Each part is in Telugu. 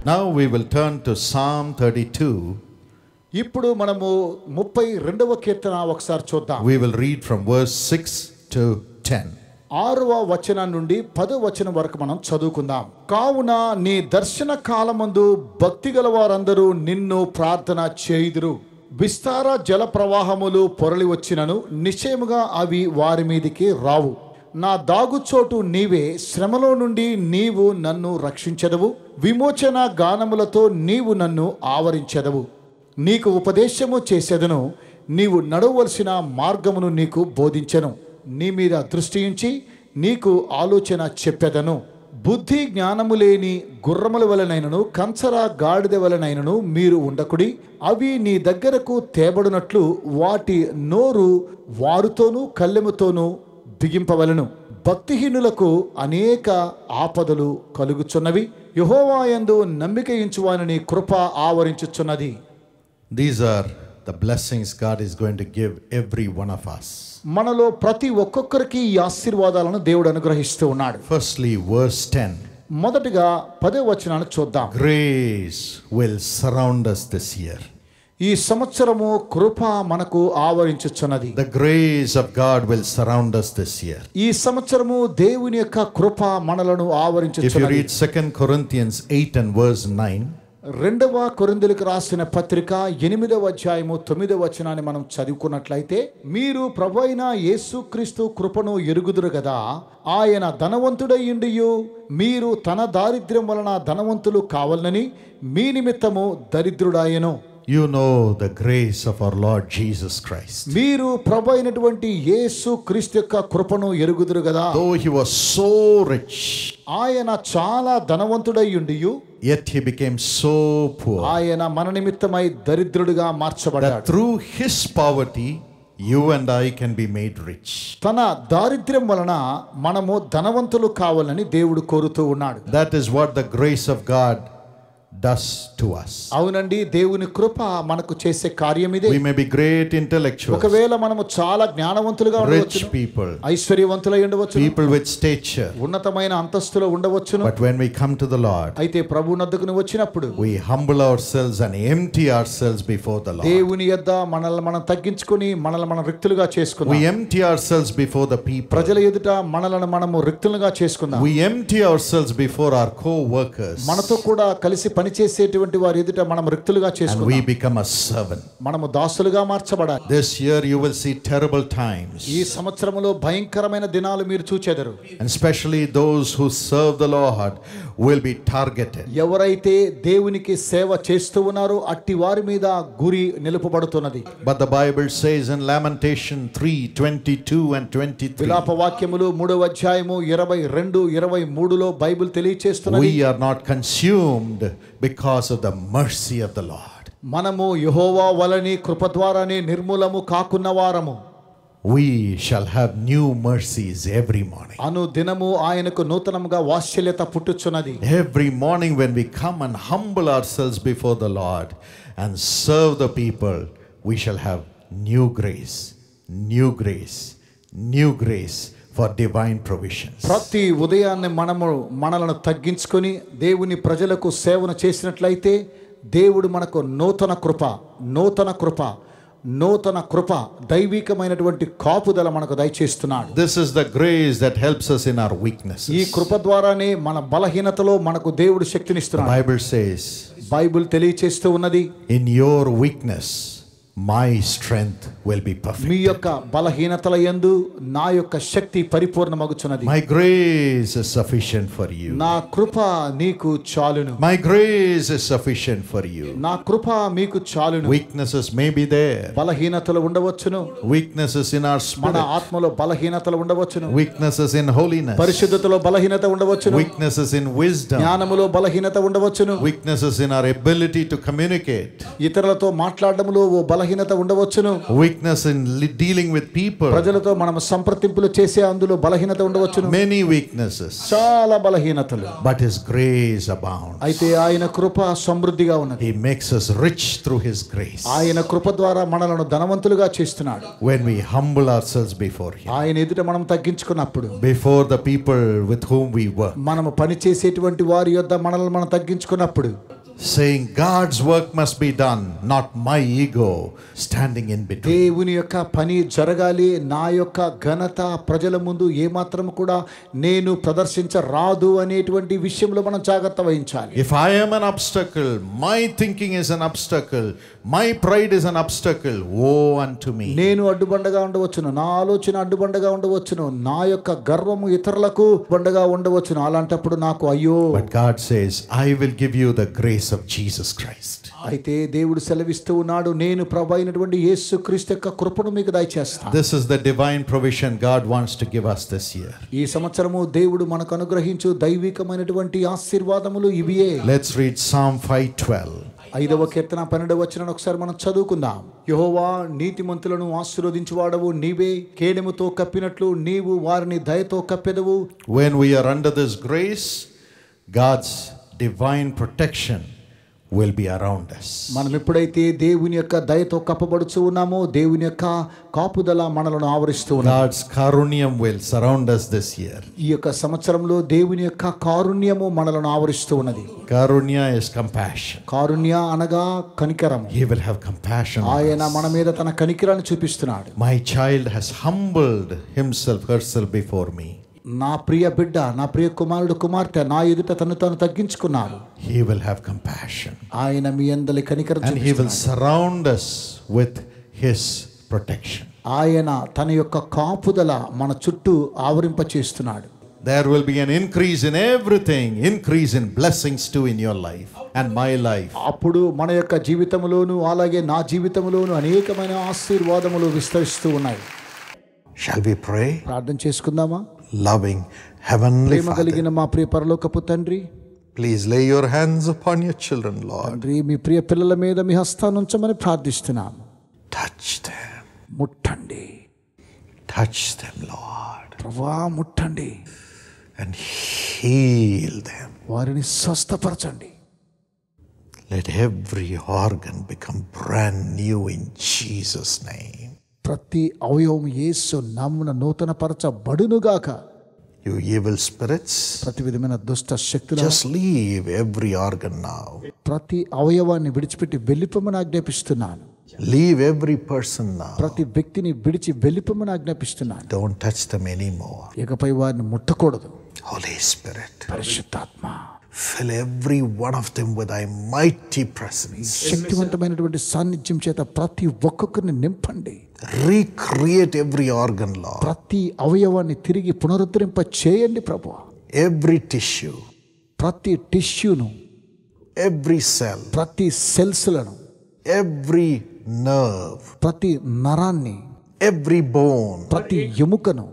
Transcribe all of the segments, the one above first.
Now we will turn to Psalm 32. ఇప్పుడు మనము 32వ కీర్తన ఒకసారి చూద్దాం. We will read from verse 6 to 10. 6వ వచనం నుండి 10వ వచనం వరకు మనం చదువుకుందాం. కావున నీ దర్శన కాలమందు భక్తి గల వారందరూ నిన్ను ప్రార్థన చేయుదురు. విస్తార జల ప్రవాహములు పొరలి వచ్చినను నిశ్చయముగా అవి వారి మీదికి రావు. నా దాగుచోటు నీవే, శ్రమలో నుండి నీవు నన్ను రక్షించెదవు. విమోచన గానములతో నీవు నన్ను ఆవరించెదవు. నీకు ఉపదేశము చేసేదను, నీవు నడవలసిన మార్గమును నీకు బోధించెను. నీ మీద దృష్టి ఉంచి నీకు ఆలోచన చెప్పెదను. బుద్ధి జ్ఞానము లేని గుర్రముల వలనైనను కంచర గాడిద వలనైనను మీరు ఉండకుడి. అవి నీ దగ్గరకు తేబడినట్లు వాటి నోరు వారుతోనూ కళ్ళెముతోనూ బిగింపవలను. భక్తిహీనులకు అనేక ఆపదలు కలుగుచున్నవి. యెహోవా యందు నమ్మిక ఉంచువాని కృప ఆవరించుచున్నది. These are the blessings God is going to give every one of us. మనలో ప్రతి ఒక్కొక్కరికి ఈ ఆశీర్వాదాలను దేవుడు అనుగ్రహిస్తూ ఉన్నాడు. Firstly, verse 10. మొదటిగా 10వ వచనాన్ని చూద్దాం. Grace will surround us this year. ఈ సంవత్సరము కృప మనకు ఆవరించుచున్నది. The grace of God will surround us this year. ఈ సంవత్సరము దేవుని యొక్క కృప మనలను If you ఆవరించుచున్నది. read 2 Corinthians 8 and verse 9, 2వ కొరింథీయులకు రాసిన పత్రిక 8వ అధ్యాయము 9వ వచనాన్ని మనం చదువుకున్నట్లయితే, మీరు ప్రభువైన యేసుక్రీస్తు కృపను ఎరుగుదురు గదా, ఆయన ధనవంతుడయ్యుండియు మీరు తన దారిద్ర్యం వలన ధనవంతులు కావాలని మీ నిమిత్తము దరిద్రుడాయెను. you know the grace of our Lord Jesus Christ. మీరు ప్రభు అయినటువంటి యేసు క్రీస్తు యొక్క కృపను ఎరుగుదురు గదా. Though he was so rich, ఆయన చాలా ధనవంతుడయ్యుండియు yet he became so poor. ఆయన మన నిమిత్తమై దరిద్రుడిగా That మార్చబడ్డాడు. through his poverty, you and I can be made rich. తన దారిద్ర్యం వలన మనము ధనవంతులు కావాలని దేవుడు కోరుతూ ఉన్నాడు. That is what the grace of God does to us. అవునండి, దేవుని కృప మనకు చేసే కార్యం ఇదే. We may be great intellectuals, ఒకవేళ మనము చాలా జ్ఞానవంతులుగా rich ఉండవచ్చు, people, ఐశ్వర్యవంతులై ఉండవచ్చు, people with stature. ఉన్నతమైన అంతస్తులో ఉండవచ్చును. But when we come to the Lord, అయితే ప్రభు నద్దకును వచ్చినప్పుడు we humble ourselves and empty ourselves before the Lord. దేవుని యొద్ద మనల్ని మనం తగ్గించుకొని మనల్ని మనం రిక్తులుగా We చేసుకుందాం. empty ourselves before the people. ప్రజల ఎదుట మనలను మనము రిక్తులుగా చేసుకుందాం. We empty ourselves before our co-workers. మనతో కూడా కలిసి పనిచేసేటువంటి వారి ఎదుట మనం రిక్తులుగా And we చేసుకుందాం. become a servant. మనము దాసులుగా మార్చబడాలి. This year you will see terrible times. ఈ సంవత్సరములో భయంకరమైన దినాలు మీరు చూచెదరు. And especially those who serve the Lord will be targeted. ఎవరైతే దేవునికి సేవ చేస్తూ ఉన్నారో అట్టి వారి మీద గురి నిలుపబడుతున్నది. But the Bible says in Lamentation 3:22 and 23, విలాప వాక్యములు 3వ అధ్యాయము 22, 23లో Bible తెలియచేస్తున్నది. we are not consumed because of the mercy of the Lord. మనము యెహోవా వలని కృప ద్వారానే నిర్మూలము కాకున్న వారము. We shall have new mercies every morning. అను దినము ఆయనకు నూతనముగా వాత్సల్యత పుట్టుచున్నది. Every morning when we come and humble ourselves before the Lord and serve the people, we shall have new grace, new grace, new grace for divine provisions. ప్రతి ఉదయాన్నే మనలను తగ్గించుకొని దేవుని ప్రజలకు సేవను చేసినట్లయితే దేవుడు మనకు నూతన కృప దైవికమైనటువంటి కాపుదల మనకు దయచేస్తున్నాడు. This is the grace that helps us in our weaknesses. ఈ కృప ద్వారానే మన బలహీనతలో మనకు దేవుడు The శక్తినిస్తున్నాడు. Bible says, బైబిల్ తెలియచేస్తూ ఉన్నది, in your weakness my strength will be perfect. మీ యొక్క బలహీనతల యందు నా యొక్క శక్తి పరిపూర్ణమగుచున్నది. My grace is sufficient for you. నా కృప నీకు చాలును. My grace is sufficient for you. నా కృప మీకు చాలును. Weaknesses may be there. బలహీనతలు ఉండవచ్చును. Weaknesses in our మన spirit. ఆత్మలో బలహీనతలు ఉండవచ్చును. Weaknesses in holiness. పరిశుద్ధతలో బలహీనత ఉండవచ్చును. Weaknesses in wisdom. జ్ఞానములో బలహీనత ఉండవచ్చును. Weaknesses in our ability to communicate. ఇతరులతో మాట్లాడడంలో ఓ బలహీనత ఉండవచ్చును. Weakness in dealing with people. ప్రజలతో మనం సంప్రదింపులు చేసే అందులో బలహీనత ఉండవచ్చును. Many weaknesses. చాలా బలహీనతలు. But his grace abounds. అయితే ఆయన కృప సమృద్ధిగా ఉన్నది. He makes us rich through his grace. ఆయన కృప ద్వారా మనలను ధనవంతులుగా చేస్తున్నాడు. When we humble ourselves before him. ఆయన ఎదుట మనం తగ్గించుకున్నప్పుడు, Before the people with whom we work. మనము పని చేసేటువంటి వారి యొద్ద మనల్ని మనం తగ్గించుకున్నప్పుడు, saying God's work must be done, not my ego standing in between. దేవుని యొక్క పని జరగాలి, నా యొక్క ఘనత ప్రజల ముందు ఏమాత్రం కూడా నేను ప్రదర్శించరాదు అనేటువంటి విషయంలో మనం జాగ్రత్త వహించాలి. If I am an obstacle, my thinking is an obstacle, my pride is an obstacle, woe unto me. నేను అడ్డుబండగా ఉండవచ్చును, నా ఆలోచన అడ్డుబండగా ఉండవచ్చును, నా యొక్క గర్వము ఇతరులకు బండగా ఉండవచ్చును, అలాంటప్పుడు నాకు అయ్యో. But God says, I will give you the grace of Jesus Christ. అయితే దేవుడు సెలవిస్తూ ఉన్నాడు, నేను ప్రభు అయినటువంటి యేసుక్రీస్తు యొక్క కృపను మీకు దయచేస్తాను. This is the divine provision God wants to give us this year. ఈ సంవత్సరము దేవుడు మనకు అనుగ్రహించు దైవికమైనటువంటి ఆశీర్వాదములు ఇవియే. Let's read Psalm 5:12. 5వ కీర్తన 12వ వచనాన్ని ఒకసారి మనం చదువుకుందాం. యెహోవా, నీతిమంతులను ఆశీర్వదించువాడవు నీవే, కేడెముతో కప్పినట్లు నీవు వారిని దయతో కప్పెదవు. When we are under this grace, God's divine protection will be around us. మనం ఎప్పుడైతే దేవుని యొక్క దయతో కప్పబడుచు ఉన్నామో, దేవుని యొక్క కాపుదల మనలను ఆవరిస్తూ ఉన్నది. God's karunyam will surround us this year. ఈ యొక్క సంవత్సరంలో దేవుని యొక్క కారుణ్యము మనలను ఆవరిస్తూ ఉన్నది. Karunya is compassion. కారుణ్య అనగా కనికరం. He will have compassion on ఆయన us. మన మీద తన కనికరాన్ని చూపిస్తున్నాడు. My child has humbled herself before me. నా ప్రియ బిడ్డ, నా ప్రియ కుమారుడు కుమార్తె నా ఎదుట తను తాను తగ్గించుకున్నాడు. He will have compassion. ఆయన మీ అందరి కనికరం And he will చూపిస్తున్నాడు. surround us with his protection. ఆయన తన యొక్క కాపుదల మన చుట్టూ ఆవరింప చేస్తున్నాడు. There will be an increase in everything, increase in blessings too in your life and my life. అప్పుడు మన యొక్క జీవితంలోను అలాగే నా జీవితంలోను అనేకమైన ఆశీర్వాదములు విస్తరిస్తూ ఉన్నాయి. Shall we pray? ప్రార్థన చేసుకుందామా? Loving Heavenly ప్రేమ Father, కలిగిన మా ప్రియ పరలోకపు తండ్రి, please lay your hands upon your children, Lord. తండ్రి, మీ ప్రియ పిల్లల మీద మీ హస్తాన్ని ఉంచమని ప్రార్థిస్తున్నాము. Touch them. ముట్టండి Touch them, Lord. ప్రభువా, ముట్టండి, And heal them. వారిని స్వస్థపరచండి. Let every organ become brand new in Jesus' name. ప్రతి అవయవం యేసు నామమున నూతన పరచబడునుగాక. You evil spirits, ప్రతి విధమైన దుష్ట శక్తులు just leave every organ now. ప్రతి అవయవాన్ని విడిచిపెట్టి వెళ్ళిపోమని ఆజ్ఞాపిస్తున్నాను. Leave every person now. ప్రతి వ్యక్తిని విడిచి వెళ్ళిపోమని ఆజ్ఞాపిస్తున్నాను. Don't touch them anymore. ఇకపై వారిని ముట్టకూడదు. Holy Spirit, పరిశుద్ధాత్మ, fill every one of them with thy mighty presence. శక్తివంతమైనటువంటి సాన్నిధ్యం చేత ప్రతి ఒక్కొక్కరిని నింపండి. Recreate every organ, Lord. ప్రతి అవయవాన్ని తిరిగి పునరుద్ధరింప చేయండి ప్రభువా. Every tissue, ప్రతి టిష్యూను, every cell, ప్రతి సెల్స్లను, every nerve, ప్రతి నరాన్ని, every bone, ప్రతి ఎముకను,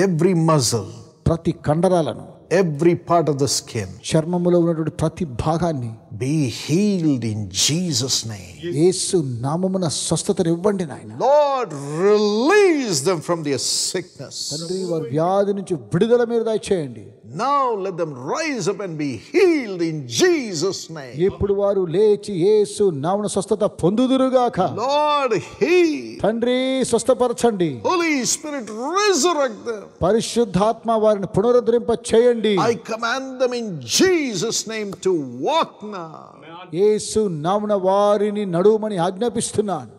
every muscle, ప్రతి కండరాలను, every part of the skin చర్మములో ఉన్నటువంటి ప్రతి భాగాన్ని be healed in Jesus' name. యేసు నామమున స్వస్థతను ఇవ్వండి నాయన. Lord, release them from their sickness. తండ్రి, వారి వ్యాధి నుంచి విడుదల మీరు దయచేయండి. Now let them rise up and be healed in Jesus' name. ఇప్పుడు వారు లేచి యేసు నామమున స్వస్థత పొందుదురుగాక. Lord, heal. తండ్రి, స్వస్థపరచండి. Holy Spirit, resurrect them. పరిశుద్ధాత్మ వారిని పునరుద్ధరింప చేయండి. I command them in Jesus' name to walk now. యేసు నామమున వారిని నడువమని ఆజ్ఞాపిస్తున్నాను.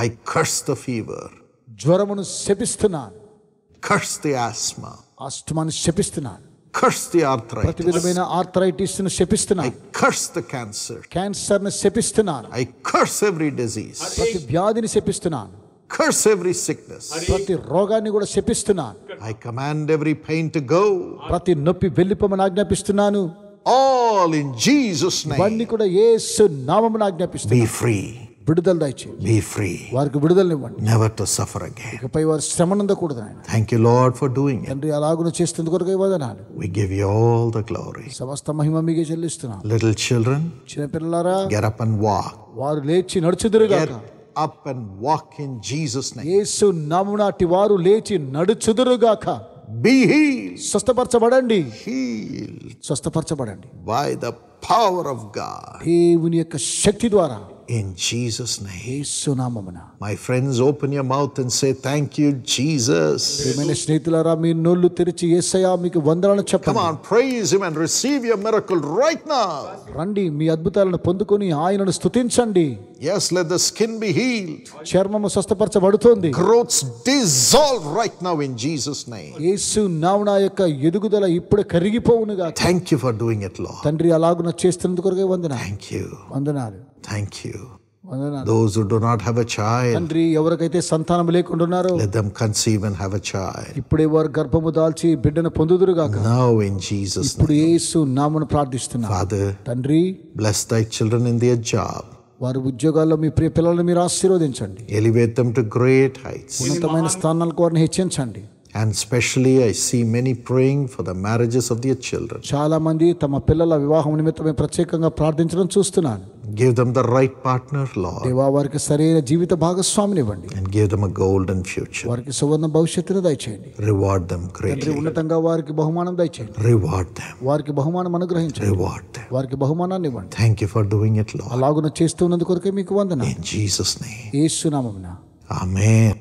I curse the fever, జ్వరమును శపిస్తున్నాను. curse the asthma, ఆస్తమాను శపిస్తున్నాను. curse the ప్రతి arthritis, విధమైన ఆర్థరైటిస్ ను I శపిస్తున్నాను. curse the cancer, cancer ను శపిస్తున్నాను. I curse every disease, ప్రతి వ్యాధిని శపిస్తున్నాను. curse every sickness. ప్రతి రోగాన్ని కూడా శపిస్తున్నాను. I command every pain to go, ప్రతి నొప్పి వెళ్ళిపోమని ఆజ్ఞాపిస్తున్నాను. all in Jesus' ఇవన్నీ name. కూడా యేసు నామమున ఆజ్ఞాపిస్తున్నాను. Be free, విడుదల దయచేయండి. be free, వారికి విడుదలనివ్వండి. never to suffer again. ఇకపై వారు శ్రమనందకూడదు ఆయన. Thank you, Lord, for doing it. తండ్రి, అలాగున చేస్తుంది కొరకు వదనాలు. We give you all the glory. సమస్త మహిమ మీకే చెల్లిస్తున్నాను. Little children, చిన్నపిల్లలారా, get up and walk. వారు లేచి నడుచుదురుగాక. Get up and walk in Jesus' name. యేసు నామమున అట్టి వారు లేచి నడుచుదురుగాక. Be healed. స్వస్థపరచబడండి. Healed స్వస్థపరచబడండి. by the power of God. దేవుని యొక్క శక్తి ద్వారా In Jesus' name. యేసు నామమున. My friends, open your mouth and say, thank you, Jesus. ప్రియమైన స్నేహితులారా, మీ నోళ్ళు తెరిచి యేసయ్యా మీకు వందనాలు Come చెప్పండి. on, praise him and receive your miracle right now. రండి, మీ అద్భుతాలను పొందుకొని ఆయనను స్తుతించండి. Yes, let the skin be healed. చర్మము స్వస్థపరచబడుతోంది. Growths dissolve right now in Jesus' name. యేసు నామమున యొక్క ఎదుగుదల ఇప్పుడు కరిగిపోవునుగా. Thank you for doing it, Lord. తండ్రి అలాగున చేస్తున్నందుకు కొరకే వందనాలు. Thank you. వందనాలు. Thank you. వందనాలు. Those who do not have a child, తండ్రి ఎవరికైతే సంతానం లేకుండా ఉన్నారో let them conceive and have a child. ఇప్పుడే వారు గర్భము దాల్చి బిడ్డను పొందుదురుగాక. Now in Jesus' ఇప్పుడు name. యేసు నామమున ప్రార్థిస్తున్నాను. Father, తండ్రి, bless thy children in their job. వారి ఉద్యోగాల్లో మీ ప్రియ పిల్లలను మీరు ఆశీర్వదించండి. Elevate them to great heights. ఉన్నతమైన స్థానాలకు వారిని హెచ్చించండి. And especially I see many praying for the marriages of their children. చాలా మంది తమ పిల్లల వివాహం నిమిత్తమే ప్రత్యేకంగా ప్రార్థించడం చూస్తున్నాను. Give them the right partner, Lord. దేవా, వారికి సరైన జీవిత భాగస్వామిని ఇవ్వండి. And give them a golden future. వారికి సువర్ణ భవిష్యత్తును దయచేయండి. Reward them తండ్రి, greatly. ఉన్నతంగా వారికి బహుమానం దయచేయండి. Reward them. వారికి బహుమానం అనుగ్రహించండి. Reward them. వారికి బహుమానాన్ని ఇవ్వండి. Thank you for doing it, Lord. అలాగున చేస్తున్నందుకు కొరకే మీకు వందనాలు. In Jesus' name. యేసు నామమున. Amen.